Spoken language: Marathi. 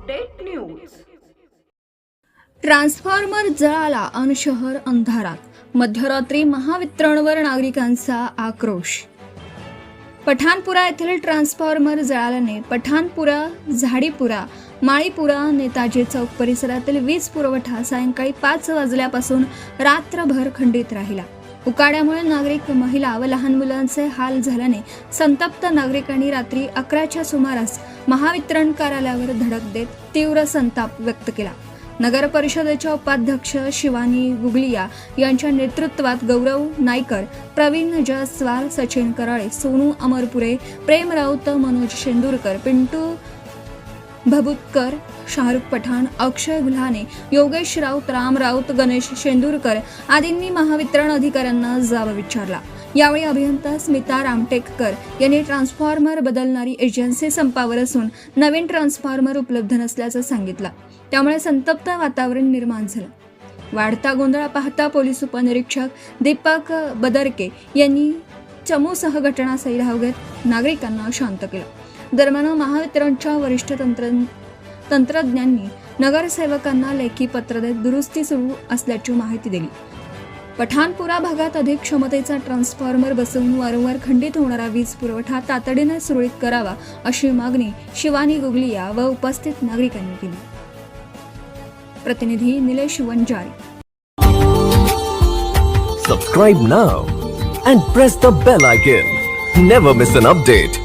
Update news. ट्रान्सफॉर्मर जळाला अन शहर अंधारात. मध्यरात्री महावितरणवर नागरिकांचा आक्रोश. पठाणपुरा येथील ट्रान्सफॉर्मर जळाल्याने पठाणपुरा, झाडीपुरा, माळीपुरा, नेताजी चौक परिसरातील वीज पुरवठा सायंकाळी 5 वाजल्यापासून रात्रभर खंडित राहिला. उकाड्यामुळे नागरिक, महिला व लहान मुलांचे हाल झाल्याने संतप्त नागरिकांनी रात्री 11च्या सुमारास महावितरण कार्यालयावर धडक देत तीव्र संताप व्यक्त केला. नगर परिषदेच्या उपाध्यक्ष शिवानी गुगलिया यांच्या नेतृत्वात गौरव नाईकर, प्रवीण जयस्वाल, सचिन कराळे, सोनू अमरपुरे, प्रेम राऊत, मनोज शेंदूरकर, पिंटू भबुतकर, शाहरुख पठाण, अक्षय गुल्हाने, योगेश राऊत, राम राऊत, गणेश शेंदूरकर आदींनी महावितरण अधिकाऱ्यांना जाब विचारला. यावेळी अभियंता स्मिता रामटेककर यांनी ट्रान्सफॉर्मर बदलणारी एजन्सी संपावर असून नवीन ट्रान्सफॉर्मर उपलब्ध नसल्याचं सांगितलं. त्यामुळे संतप्त वातावरण निर्माण झालं. वाढता गोंधळ पाहता पोलीस उपनिरीक्षक दीपक बदरके यांनी चमूसह घटनास्थळी धाव घेत नागरिकांना शांत केलं. दरम्यान महावितरणच्या वरिष्ठ तंत्रज्ञांनी नगरसेवकांना लेखी पत्र देत दुरुस्ती सुरू असल्याची माहिती दिली. पठाणपुरा भागात अधिक क्षमतेचा ट्रान्सफॉर्मर बसवून वारंवार खंडित होणारा वीज पुरवठा तातडीने सुरळीत करावा अशी मागणी शिवानी गुगलिया व उपस्थित नागरिकांनी केली. प्रतिनिधी Nilesh Vanjari. Subscribe now and press the bell icon. Never miss an update.